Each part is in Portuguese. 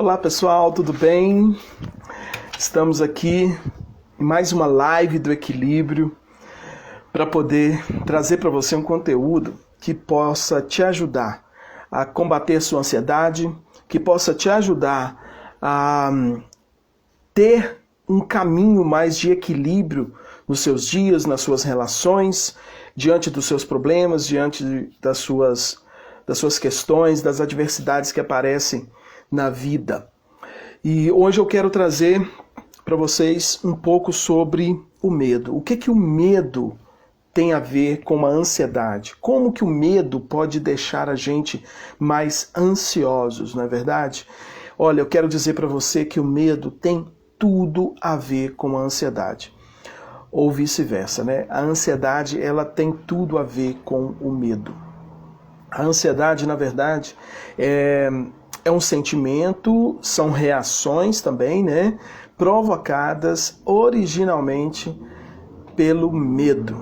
Olá pessoal, tudo bem? Estamos aqui em mais uma live do Equilíbrio para poder trazer para você um conteúdo que possa te ajudar a combater a sua ansiedade, que possa te ajudar a ter um caminho mais de equilíbrio nos seus dias, nas suas relações, diante dos seus problemas, diante das suas questões, das adversidades que aparecem na vida. E hoje eu quero trazer para vocês um pouco sobre o medo. O que o medo tem a ver com a ansiedade? Como que o medo pode deixar a gente mais ansiosos, não é verdade? Olha, eu quero dizer para você que o medo tem tudo a ver com a ansiedade. Ou vice-versa, né? A ansiedade, ela tem tudo a ver com o medo. A ansiedade, na verdade, é um sentimento, são reações também, né? Provocadas originalmente pelo medo.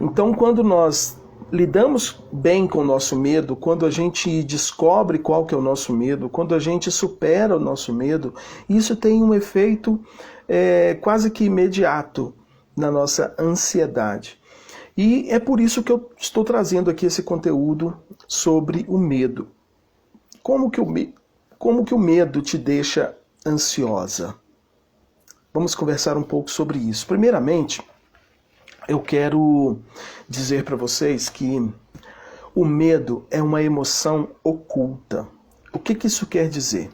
Então, quando nós lidamos bem com o nosso medo, quando a gente descobre qual que é o nosso medo, quando a gente supera o nosso medo, isso tem um efeito quase que imediato na nossa ansiedade. E é por isso que eu estou trazendo aqui esse conteúdo sobre o medo. Como que o medo te deixa ansiosa? Vamos conversar um pouco sobre isso. Primeiramente, eu quero dizer para vocês que o medo é uma emoção oculta. O que isso quer dizer?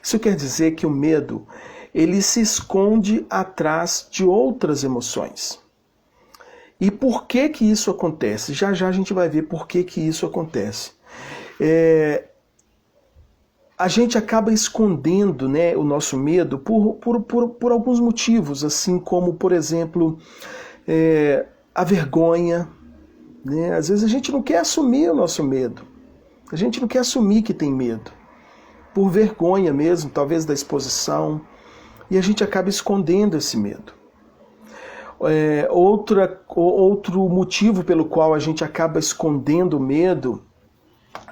Isso quer dizer que o medo, ele se esconde atrás de outras emoções. E por que isso acontece? Já já a gente vai ver por que isso acontece. A gente acaba escondendo, né, o nosso medo por alguns motivos, assim como, por exemplo, a vergonha. Né? Às vezes a gente não quer assumir o nosso medo. A gente não quer assumir que tem medo. Por vergonha mesmo, talvez da exposição. E a gente acaba escondendo esse medo. Outro motivo pelo qual a gente acaba escondendo o medo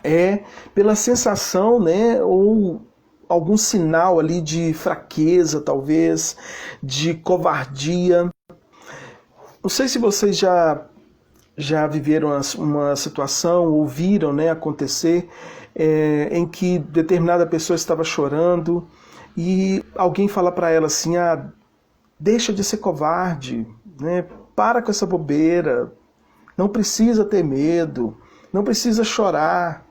é pela sensação, né, ou algum sinal ali de fraqueza, talvez, de covardia. Não sei se vocês já viveram uma situação, ou viram, né, acontecer, em que determinada pessoa estava chorando e alguém fala para ela assim, deixa de ser covarde, né, para com essa bobeira, não precisa ter medo, não precisa chorar.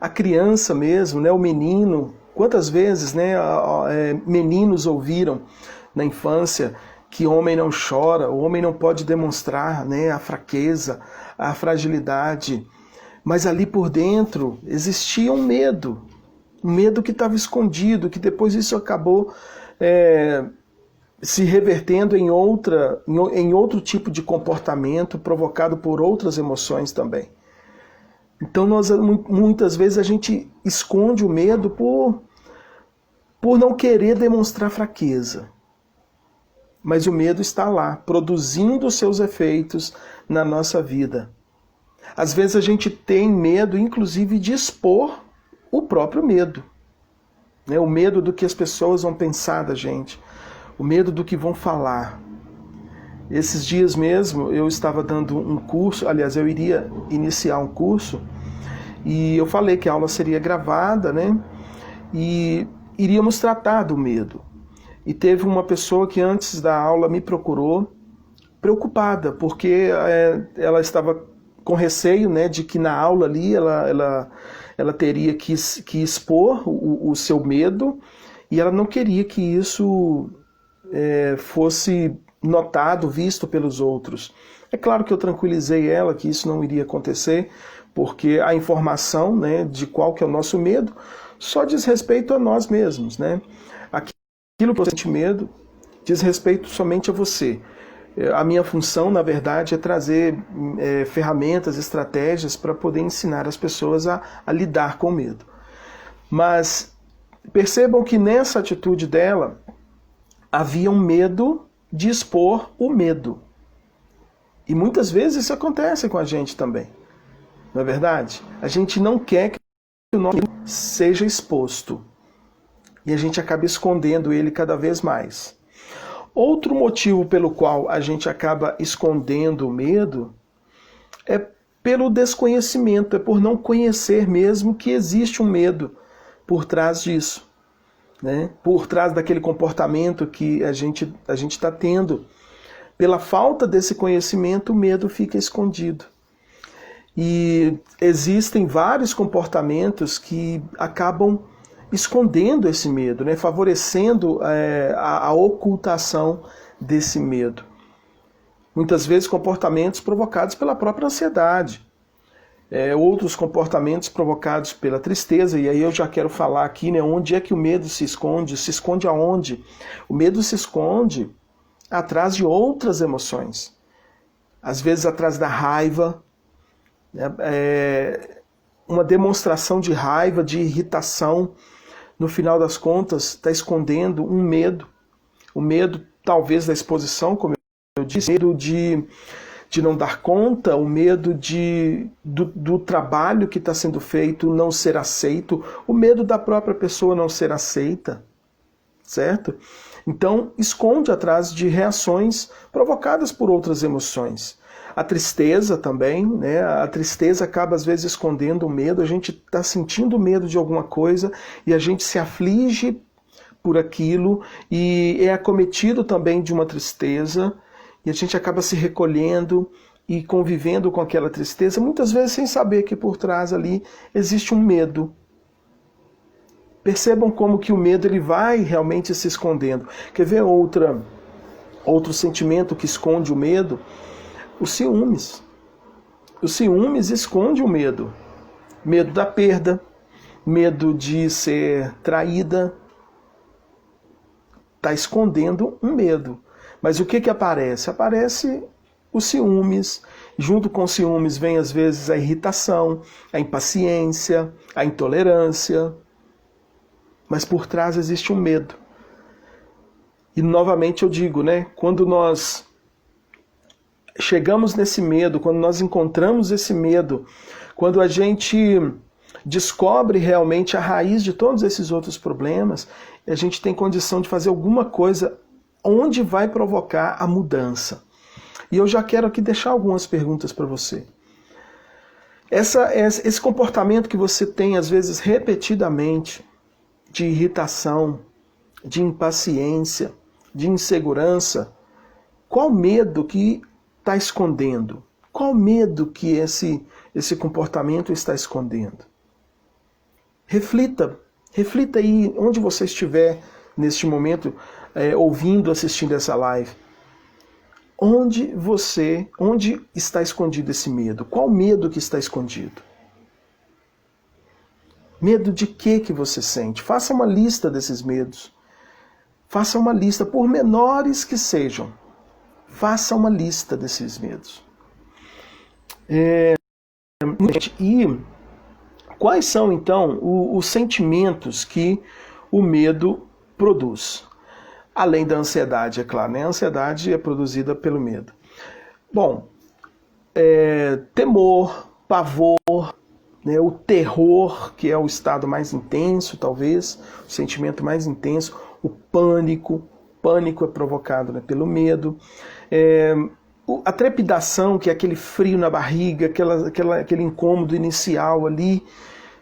A criança mesmo, né, o menino, quantas vezes, né, meninos ouviram na infância que homem não chora, o homem não pode demonstrar, né, a fraqueza, a fragilidade, mas ali por dentro existia um medo que estava escondido, que depois isso acabou se revertendo em outro tipo de comportamento provocado por outras emoções também. Então muitas vezes a gente esconde o medo por não querer demonstrar fraqueza. Mas o medo está lá, produzindo os seus efeitos na nossa vida. Às vezes a gente tem medo, inclusive, de expor o próprio medo. Né? O medo do que as pessoas vão pensar da gente. O medo do que vão falar. Esses dias mesmo eu estava dando um curso, aliás, eu iria iniciar um curso, e eu falei que a aula seria gravada, né? E iríamos tratar do medo. E teve uma pessoa que antes da aula me procurou, preocupada, porque ela estava com receio, né, de que na aula ali ela teria que expor o seu medo, e ela não queria que isso fosse notado, visto pelos outros. É claro que eu tranquilizei ela que isso não iria acontecer, porque a informação, né, de qual que é o nosso medo só diz respeito a nós mesmos, né? Aquilo que você sente medo diz respeito somente a você. A minha função, na verdade, é trazer ferramentas, estratégias para poder ensinar as pessoas a lidar com o medo. Mas percebam que nessa atitude dela havia um medo de expor o medo. E muitas vezes isso acontece com a gente também. Não é verdade? A gente não quer que o nosso medo seja exposto. e a gente acaba escondendo ele cada vez mais. Outro motivo pelo qual a gente acaba escondendo o medo é pelo desconhecimento, é por não conhecer mesmo que existe um medo por trás disso, né? Por trás daquele comportamento que a gente está tendo. Pela falta desse conhecimento, o medo fica escondido. E existem vários comportamentos que acabam escondendo esse medo, né? Favorecendo a ocultação desse medo. Muitas vezes comportamentos provocados pela própria ansiedade. Outros comportamentos provocados pela tristeza, e aí eu já quero falar aqui, né, onde é que o medo se esconde? Se esconde aonde? O medo se esconde atrás de outras emoções. Às vezes atrás da raiva, uma demonstração de raiva, de irritação, no final das contas está escondendo um medo. O medo talvez da exposição, como eu disse, o medo de não dar conta, o medo do trabalho que está sendo feito não ser aceito, o medo da própria pessoa não ser aceita, certo? Então, esconde atrás de reações provocadas por outras emoções. A tristeza também, né? A tristeza acaba às vezes escondendo o medo, a gente está sentindo medo de alguma coisa e a gente se aflige por aquilo e é acometido também de uma tristeza, e a gente acaba se recolhendo e convivendo com aquela tristeza, muitas vezes sem saber que por trás ali existe um medo. Percebam como que o medo ele vai realmente se escondendo. Quer ver outro sentimento que esconde o medo? Os ciúmes. Os ciúmes esconde o medo. Medo da perda, medo de ser traída. Está escondendo um medo. Mas o que aparece? Aparece os ciúmes. Junto com os ciúmes vem às vezes a irritação, a impaciência, a intolerância. Mas por trás existe um medo. E novamente eu digo, né? Quando nós chegamos nesse medo, quando nós encontramos esse medo, quando a gente descobre realmente a raiz de todos esses outros problemas, a gente tem condição de fazer alguma coisa onde vai provocar a mudança. E eu já quero aqui deixar algumas perguntas para você. Esse comportamento que você tem, às vezes, repetidamente, de irritação, de impaciência, de insegurança, qual medo que está escondendo? Qual medo que esse comportamento está escondendo? Reflita aí onde você estiver neste momento, ouvindo, assistindo essa live. Onde está escondido esse medo? Qual medo que está escondido? Medo de que você sente? Faça uma lista desses medos. Faça uma lista, por menores que sejam. Faça uma lista desses medos. E quais são, então, os sentimentos que o medo produz? Além da ansiedade, é claro, né? A ansiedade é produzida pelo medo. Bom, temor, pavor, né? O terror, que é o estado mais intenso, talvez, o sentimento mais intenso, o pânico. Pânico é provocado, né, pelo medo. A trepidação, que é aquele frio na barriga, aquele incômodo inicial ali,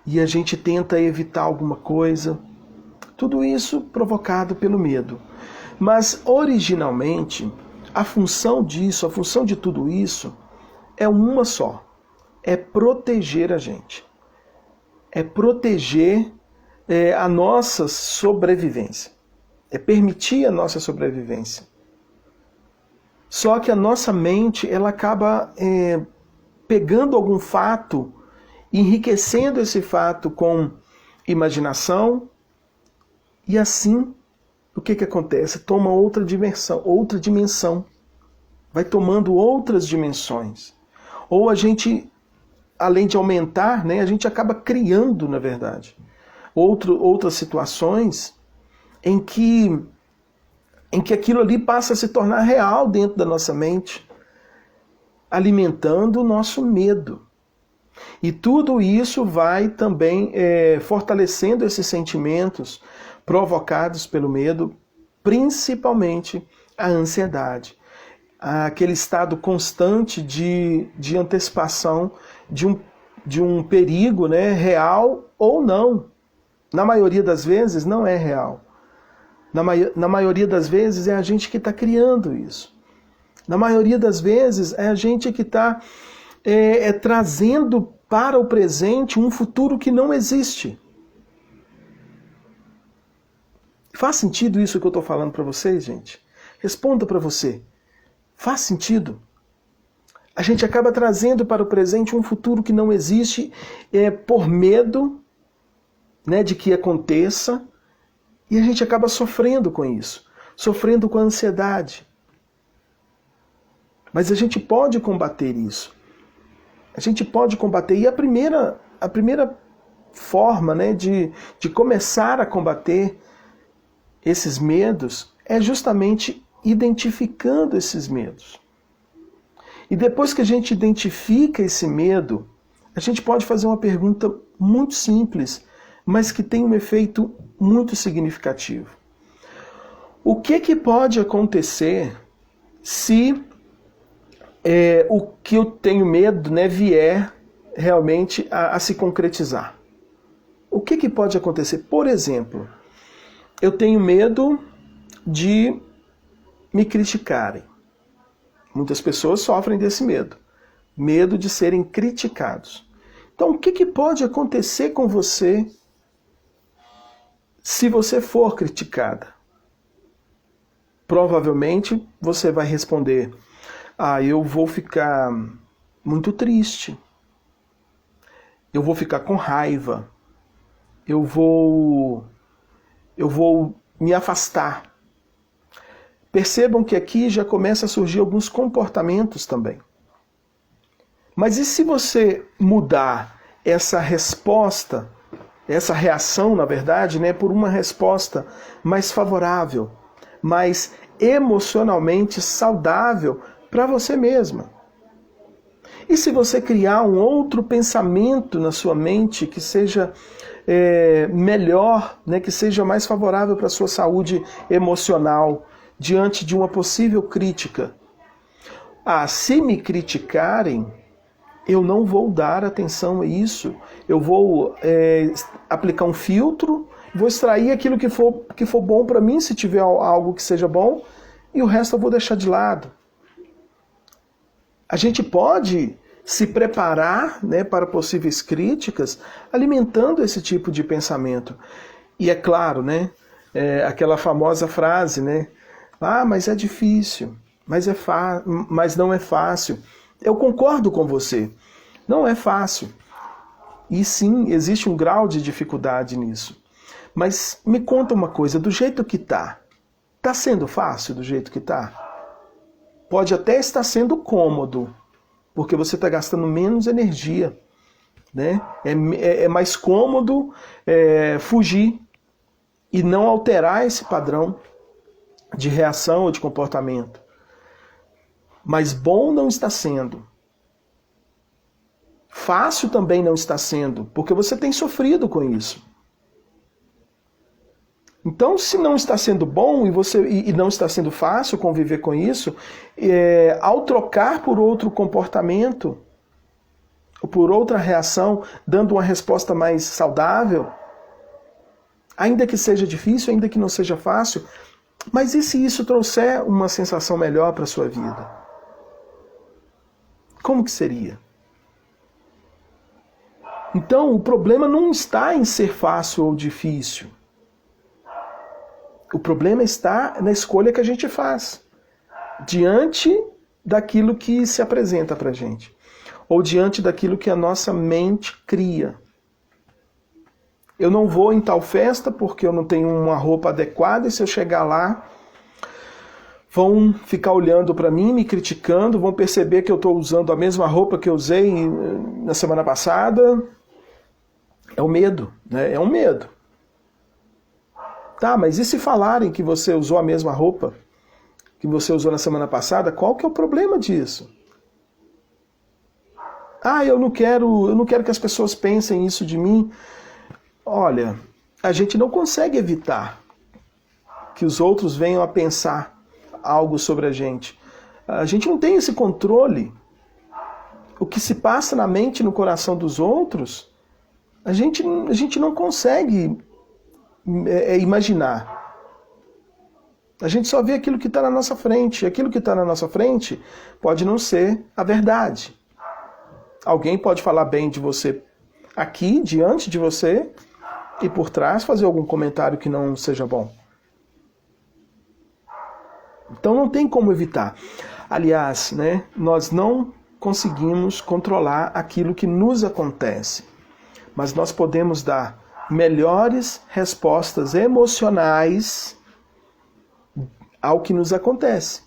e a gente tenta evitar alguma coisa. Tudo isso provocado pelo medo. Mas, originalmente, a função disso, a função de tudo isso, é uma só. É proteger a gente. É proteger a nossa sobrevivência. É permitir a nossa sobrevivência. Só que a nossa mente, ela acaba pegando algum fato, enriquecendo esse fato com imaginação, e assim, o que acontece? Toma outra dimensão. Vai tomando outras dimensões. Ou a gente, além de aumentar, né, a gente acaba criando, na verdade, outras situações em que aquilo ali passa a se tornar real dentro da nossa mente, alimentando o nosso medo. E tudo isso vai também fortalecendo esses sentimentos, provocados pelo medo, principalmente a ansiedade. Aquele estado constante de antecipação de um perigo, né, real ou não. Na maioria das vezes não é real. Na maioria das vezes é a gente que está criando isso. Na maioria das vezes é a gente que está trazendo para o presente um futuro que não existe. Faz sentido isso que eu estou falando para vocês, gente? Responda para você. Faz sentido? A gente acaba trazendo para o presente um futuro que não existe por medo, né, de que aconteça, e a gente acaba sofrendo com isso, sofrendo com a ansiedade. Mas a gente pode combater isso. A gente pode combater. E a primeira forma, né, de começar a combater esses medos é justamente identificando esses medos. E depois que a gente identifica esse medo, a gente pode fazer uma pergunta muito simples, mas que tem um efeito muito significativo. O que pode acontecer se o que eu tenho medo, né, vier realmente a se concretizar? O que pode acontecer? Por exemplo, eu tenho medo de me criticarem. Muitas pessoas sofrem desse medo. Medo de serem criticados. Então, o que pode acontecer com você se você for criticada? Provavelmente você vai responder: eu vou ficar muito triste. Eu vou ficar com raiva. Eu vou me afastar. Percebam que aqui já começa a surgir alguns comportamentos também. Mas e se você mudar essa resposta, essa reação, na verdade, né, por uma resposta mais favorável, mais emocionalmente saudável para você mesma? E se você criar um outro pensamento na sua mente que seja melhor, né, que seja mais favorável para a sua saúde emocional, diante de uma possível crítica? Se me criticarem, eu não vou dar atenção a isso. Eu vou aplicar um filtro, vou extrair aquilo que for bom para mim, se tiver algo que seja bom, e o resto eu vou deixar de lado. A gente pode se preparar, né, para possíveis críticas, alimentando esse tipo de pensamento. E é claro, né, aquela famosa frase, né, mas é difícil, mas não é fácil. Eu concordo com você, não é fácil. E sim, existe um grau de dificuldade nisso. Mas me conta uma coisa, do jeito que está sendo fácil do jeito que está? Pode até estar sendo cômodo, porque você está gastando menos energia, né? É mais cômodo fugir e não alterar esse padrão de reação ou de comportamento. Mas bom não está sendo. Fácil também não está sendo, porque você tem sofrido com isso. Então, se não está sendo bom e não está sendo fácil conviver com isso, ao trocar por outro comportamento, ou por outra reação, dando uma resposta mais saudável, ainda que seja difícil, ainda que não seja fácil, mas e se isso trouxer uma sensação melhor para a sua vida? Como que seria? Então, o problema não está em ser fácil ou difícil. O problema está na escolha que a gente faz diante daquilo que se apresenta para a gente, ou diante daquilo que a nossa mente cria. Eu não vou em tal festa porque eu não tenho uma roupa adequada, e se eu chegar lá, vão ficar olhando para mim, me criticando, vão perceber que eu estou usando a mesma roupa que eu usei na semana passada. É o medo, né? É um medo. Tá, mas e se falarem que você usou a mesma roupa que você usou na semana passada? Qual que é o problema disso? Eu não quero que as pessoas pensem isso de mim. Olha, a gente não consegue evitar que os outros venham a pensar algo sobre a gente. A gente não tem esse controle. O que se passa na mente e no coração dos outros, a gente não consegue imaginar. A gente só vê aquilo que está na nossa frente. E aquilo que está na nossa frente pode não ser a verdade. Alguém pode falar bem de você aqui, diante de você, e por trás fazer algum comentário que não seja bom. Então não tem como evitar. Aliás, né, nós não conseguimos controlar aquilo que nos acontece. Mas nós podemos dar melhores respostas emocionais ao que nos acontece.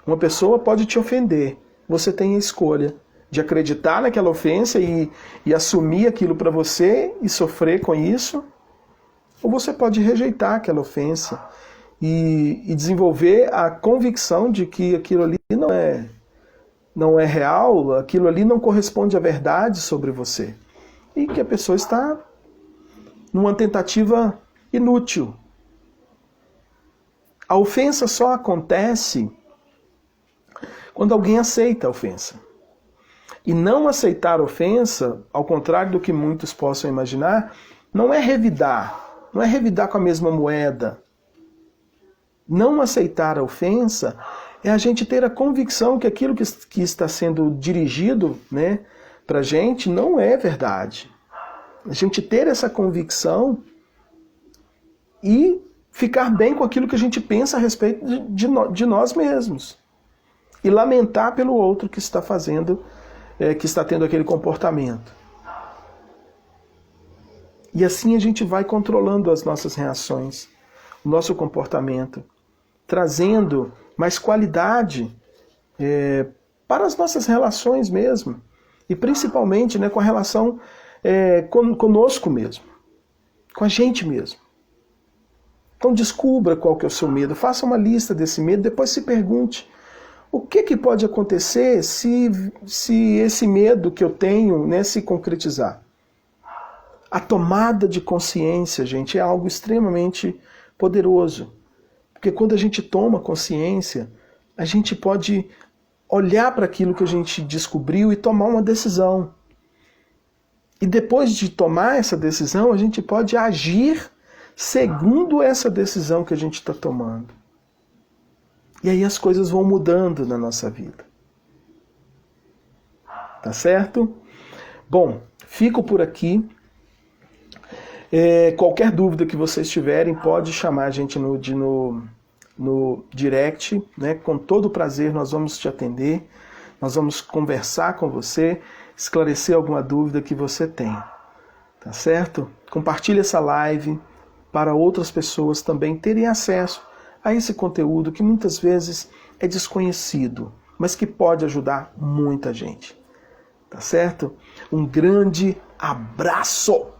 Uma pessoa pode te ofender. Você tem a escolha de acreditar naquela ofensa e assumir aquilo para você e sofrer com isso, ou você pode rejeitar aquela ofensa e desenvolver a convicção de que aquilo ali não é real, aquilo ali não corresponde à verdade sobre você. E que a pessoa está numa tentativa inútil. A ofensa só acontece quando alguém aceita a ofensa. E não aceitar a ofensa, ao contrário do que muitos possam imaginar, não é revidar. Não é revidar com a mesma moeda. Não aceitar a ofensa é a gente ter a convicção que aquilo que está sendo dirigido, né, para a gente não é verdade. A gente ter essa convicção e ficar bem com aquilo que a gente pensa a respeito de nós mesmos. E lamentar pelo outro que está fazendo, que está tendo aquele comportamento. E assim a gente vai controlando as nossas reações, o nosso comportamento, trazendo mais qualidade para as nossas relações mesmo. E principalmente, né, com a relação conosco mesmo, com a gente mesmo. Então descubra qual que é o seu medo, faça uma lista desse medo, depois se pergunte, o que pode acontecer se esse medo que eu tenho, né, se concretizar? A tomada de consciência, gente, é algo extremamente poderoso. Porque quando a gente toma consciência, a gente pode olhar para aquilo que a gente descobriu e tomar uma decisão. E depois de tomar essa decisão, a gente pode agir segundo essa decisão que a gente está tomando. E aí as coisas vão mudando na nossa vida. Tá certo? Bom, fico por aqui. Qualquer dúvida que vocês tiverem, pode chamar a gente no direct, né? Com todo prazer nós vamos te atender, nós vamos conversar com você, esclarecer alguma dúvida que você tem. Tá certo? Compartilhe essa live para outras pessoas também terem acesso a esse conteúdo que muitas vezes é desconhecido, mas que pode ajudar muita gente. Tá certo? Um grande abraço!